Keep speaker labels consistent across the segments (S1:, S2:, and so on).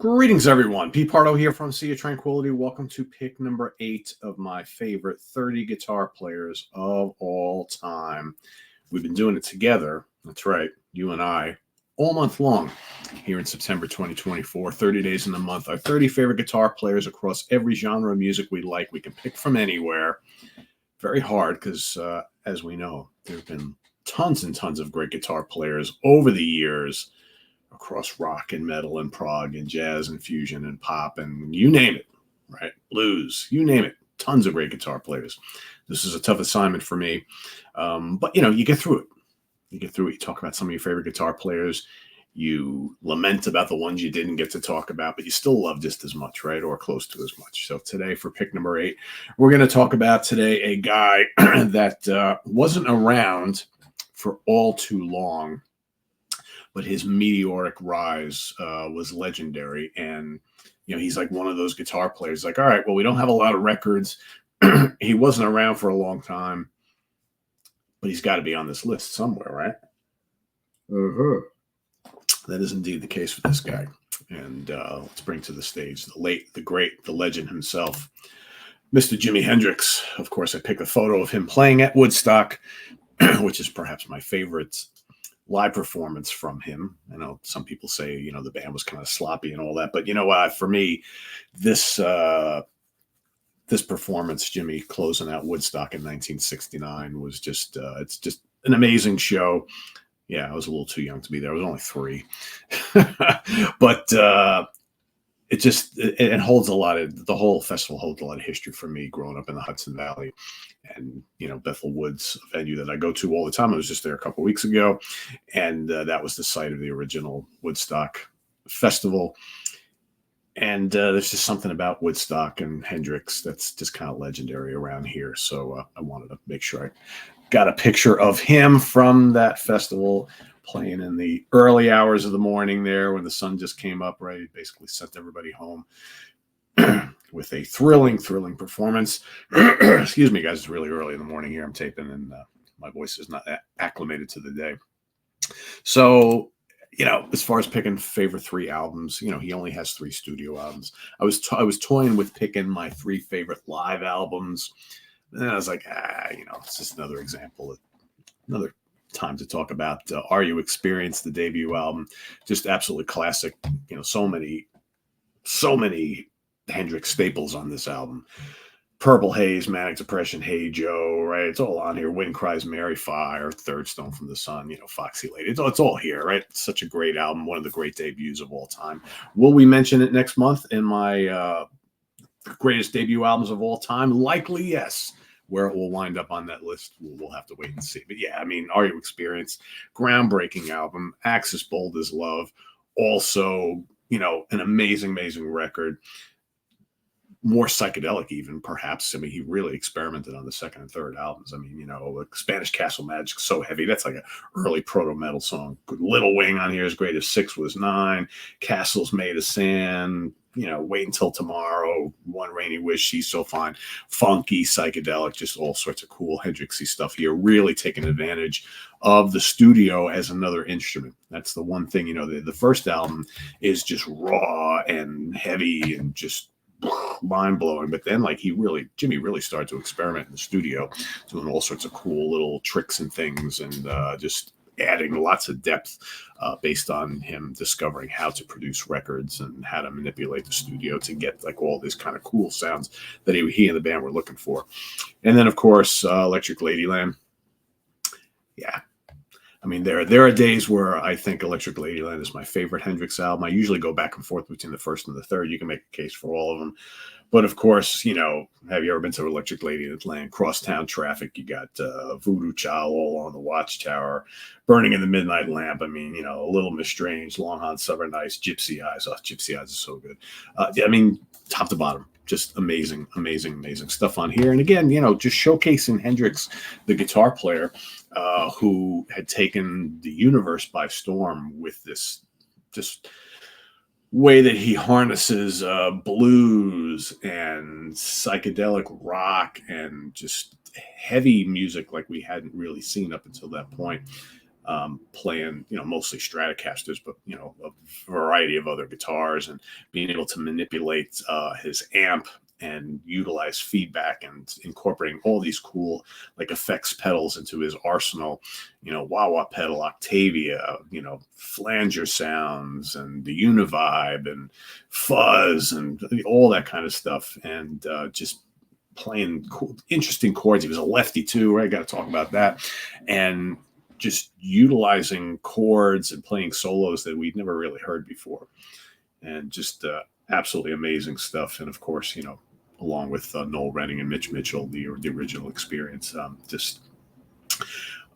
S1: Greetings, everyone. Pete Pardo here from Sea of Tranquility. Welcome to pick number 8 of my favorite 30 guitar players of all time. We've been doing it together. That's right, you and I, all month long here in September 2024, 30 days in the month. Our 30 favorite guitar players across every genre of music we like. We can pick from anywhere. Very hard because, as we know, there have been tons and tons of great guitar players over the years across rock and metal and prog and jazz and fusion and pop and you name it, right? Blues, you name it. Tons of great guitar players. This is a tough assignment for me, but you get through it. You get through it. You talk about some of your favorite guitar players. You lament about the ones you didn't get to talk about, but you still love just as much, right? Or close to as much. So today for pick number 8, we're going to talk about today a guy that wasn't around for all too long, but his meteoric rise was legendary. And, he's like one of those guitar players like, all right, well, we don't have a lot of records. He wasn't around for a long time, but he's got to be on this list somewhere, right? That is indeed the case for this guy. And let's bring to the stage the late, the great, the legend himself, Mr. Jimi Hendrix. Of course, I picked a photo of him playing at Woodstock, which is perhaps my favorite live performance from him. I know some people say, the band was kind of sloppy and all that, but for me, this performance, Jimmy closing out Woodstock in 1969 was just, it's just an amazing show. Yeah, I was a little too young to be there. I was only 3, but it holds a lot of, the whole festival holds a lot of history for me growing up in the Hudson Valley. And, Bethel Woods, a venue that I go to all the time. I was just there a couple of weeks ago, and that was the site of the original Woodstock Festival. And there's just something about Woodstock and Hendrix that's just kind of legendary around here. So I wanted to make sure I got a picture of him from that festival playing in the early hours of the morning there when the sun just came up, right? He basically sent everybody home with a thrilling performance. Excuse me, guys. It's really early in the morning here. I'm taping, and my voice is not acclimated to the day. So, as far as picking favorite 3 albums, he only has 3 studio albums. I was toying with picking my 3 favorite live albums. And then I was like, it's just another example, another time to talk about Are You Experience, the debut album. Just absolutely classic. So many Hendrix staples on this album. Purple Haze, Manic Depression, Hey Joe, right? It's all on here. Wind Cries, Mary Fire, Third Stone from the Sun, Foxy Lady. It's all here, right? It's such a great album, one of the great debuts of all time. Will we mention it next month in my greatest debut albums of all time? Likely, yes. Where it will wind up on that list, we'll have to wait and see. But yeah, Are You Experience? Groundbreaking album. Axis Bold as Love. Also, an amazing record. More psychedelic even, perhaps. He really experimented on the second and third albums. Spanish Castle Magic, so heavy. That's like an early proto-metal song. Little Wing on here is great as 6 Was 9. Castles Made of Sand. Wait Until Tomorrow. One Rainy Wish, She's So Fine. Funky, psychedelic, just all sorts of cool Hendrixy stuff here. Really taking advantage of the studio as another instrument. That's the one thing, the first album is just raw and heavy and just mind-blowing, but then Jimmy really started to experiment in the studio, doing all sorts of cool little tricks and things, and just adding lots of depth based on him discovering how to produce records and how to manipulate the studio to get all these kind of cool sounds that he and the band were looking for. And then of course Electric Ladyland. Yeah, there are days where I think Electric Ladyland is my favorite Hendrix album. I usually go back and forth between the first and the third. You can make a case for all of them. But of course, have you ever been to Electric Ladyland? Crosstown Traffic, you got Voodoo Child, All on the Watchtower, Burning in the Midnight Lamp. A Little Miss Strange, Long Hot Summer Nights, Gypsy Eyes. Oh, Gypsy Eyes is so good. Top to bottom. Just amazing stuff on here. And again, just showcasing Hendrix, the guitar player, who had taken the universe by storm with this just way that he harnesses blues and psychedelic rock and just heavy music like we hadn't really seen up until that point. playing, mostly Stratocasters, but, a variety of other guitars, and being able to manipulate his amp and utilize feedback and incorporating all these cool like effects pedals into his arsenal, wah-wah pedal, Octavia, flanger sounds and the Univibe and fuzz and all that kind of stuff. And just playing cool, interesting chords. He was a lefty too, right? Got to talk about that. And just utilizing chords and playing solos that we'd never really heard before. And just absolutely amazing stuff. And of course, along with Noel Renning and Mitch Mitchell, the original Experience, just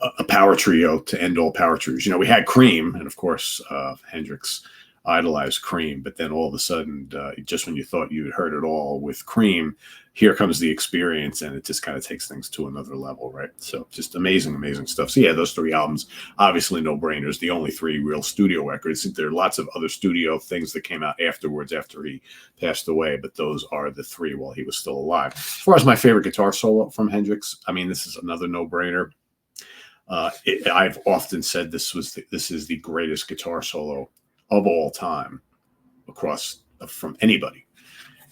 S1: a power trio to end all power trios. We had Cream, and of course, Hendrix idolized Cream, but then all of a sudden, just when you thought you had heard it all with Cream, here comes the Experience, and it just kind of takes things to another level, right? So just amazing, amazing stuff. So yeah, those 3 albums, obviously no brainers, the only 3 real studio records. There are lots of other studio things that came out afterwards after he passed away, but those are the 3 while he was still alive. As far as my favorite guitar solo from Hendrix, I mean, this is another no-brainer. I've often said this is the greatest guitar solo of all time across from anybody,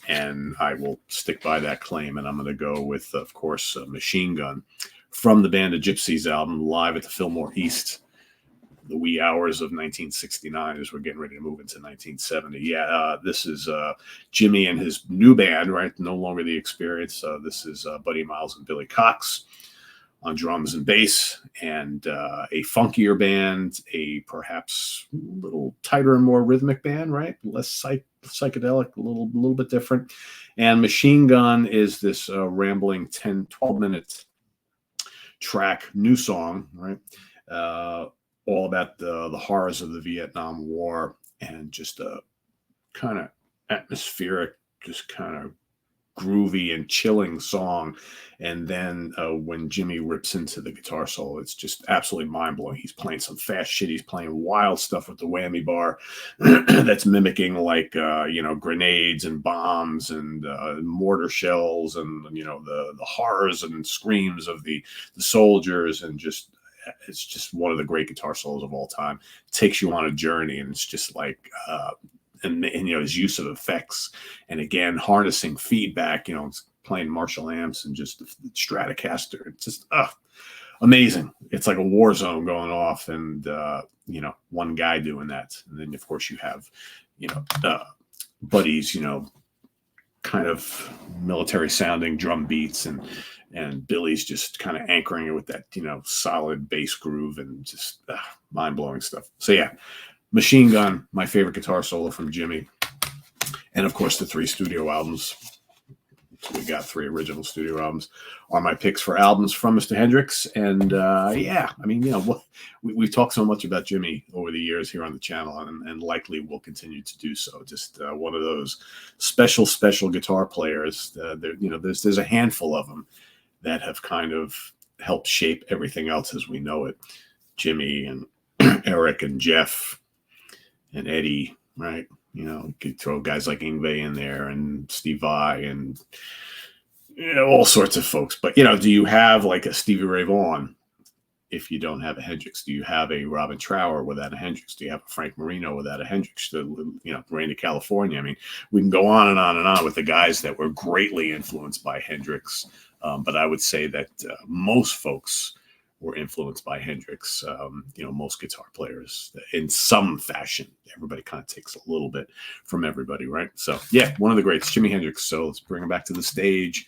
S1: and I will stick by that claim. And I'm going to go with, of course, Machine Gun from the Band of Gypsies album, live at the Fillmore East, the wee hours of 1969, as we're getting ready to move into 1970. Yeah, this is Jimmy and his new band, right? No longer the Experience. This is Buddy Miles and Billy Cox on drums and bass, and a funkier band, a perhaps a little tighter and more rhythmic band, right? Less psychedelic, a little bit different. And Machine Gun is this rambling 12 minute track, new song, right? All about the horrors of the Vietnam War, and just a kind of atmospheric, just kind of groovy and chilling song. And then when Jimmy rips into the guitar solo, it's just absolutely mind-blowing. He's playing some fast shit. He's playing wild stuff with the whammy bar that's mimicking like grenades and bombs and mortar shells, and the horrors and screams of the soldiers. And just it's just one of the great guitar solos of all time. It takes you on a journey, and it's just like and his use of effects, and again harnessing feedback, it's playing Marshall amps and just the Stratocaster. It's just amazing. It's like a war zone going off, and one guy doing that. And then of course you have Buddy's kind of military sounding drum beats, and Billy's just kind of anchoring it with that solid bass groove, and just mind-blowing stuff. So yeah, Machine Gun, my favorite guitar solo from Jimmy. And of course, the 3 studio albums. So we got 3 original studio albums are my picks for albums from Mr. Hendrix. And yeah, I mean, we've talked so much about Jimmy over the years here on the channel, and likely will continue to do so. Just one of those special guitar players. There's a handful of them that have kind of helped shape everything else as we know it. Jimmy and Eric and Jeff and Eddie, right? You could throw guys like Yngwie in there, and Steve Vai, and all sorts of folks. But do you have like a Stevie Ray Vaughan if you don't have a Hendrix? Do you have a Robin Trower without a Hendrix? Do you have a Frank Marino without a Hendrix? Randy California. I mean, we can go on and on and on with the guys that were greatly influenced by Hendrix. But I would say that most folks were influenced by Hendrix. Most guitar players in some fashion. Everybody kind of takes a little bit from everybody, right? So yeah, one of the greats, Jimi Hendrix. So let's bring him back to the stage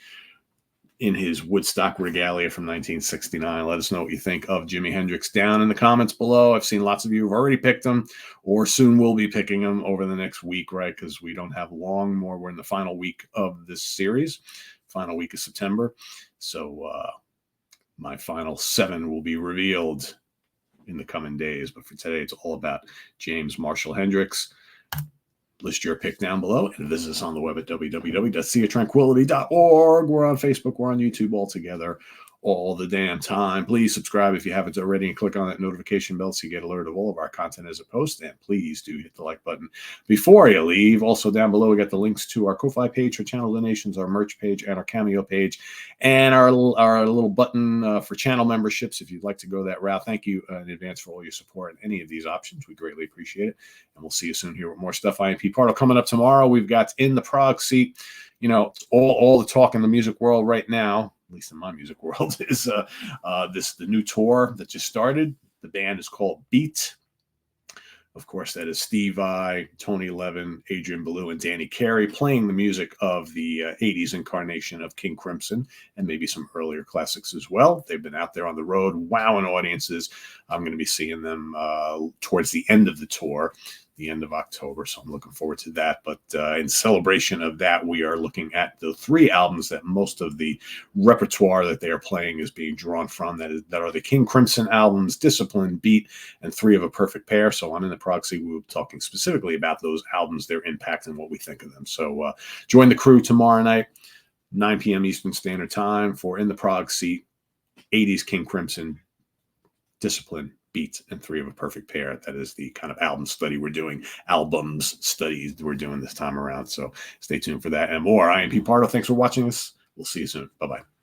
S1: in his Woodstock regalia from 1969. Let us know what you think of Jimi Hendrix down in the comments below. I've seen lots of you have already picked him, or soon will be picking him over the next week, right? Because we don't have long more. We're in the final week of this series, final week of September. So my final 7 will be revealed in the coming days. But for today, it's all about James Marshall Hendrix. List your pick down below, and visit us on the web at www.seatranquility.org. We're on Facebook. We're on YouTube all together. all the damn time. Please subscribe if you haven't already and click on that notification bell so you get alerted of all of our content as it posts. And please do hit the like button before you leave. Also down below, we got the links to our Ko-Fi page for channel donations, our merch page, and our Cameo page, and our little button for channel memberships if you'd like to go that route. Thank you in advance for all your support in any of these options. We greatly appreciate it. And we'll see you soon here with more stuff. I am Pete Pardo. Coming up tomorrow, we've got In the Prague Seat. You know, all the talk in the music world right now, at least in my music world, is the new tour that just started. The band is called Beat. Of course, that is Steve Vai, Tony Levin, Adrian Belew, and Danny Carey playing the music of the 80s incarnation of King Crimson and maybe some earlier classics as well. They've been out there on the road, wowing audiences. I'm going to be seeing them towards the end of the tour, the end of October, so I'm looking forward to that. But in celebration of that, we are looking at the 3 albums that most of the repertoire that they are playing is being drawn from. That are the King Crimson albums, Discipline, Beat, and 3 of a Perfect Pair. So on In the Prague Seat, we will be talking specifically about those albums, their impact, and what we think of them. So join the crew tomorrow night, 9 p.m. Eastern Standard Time for In the Prague Seat, 80s King Crimson, Discipline, Beat, and 3 of a Perfect Pair. That is the kind of album study we're doing, albums studies we're doing this time around. So stay tuned for that and more. I am Pete Pardo. Thanks for watching this. We'll see you soon. Bye-bye.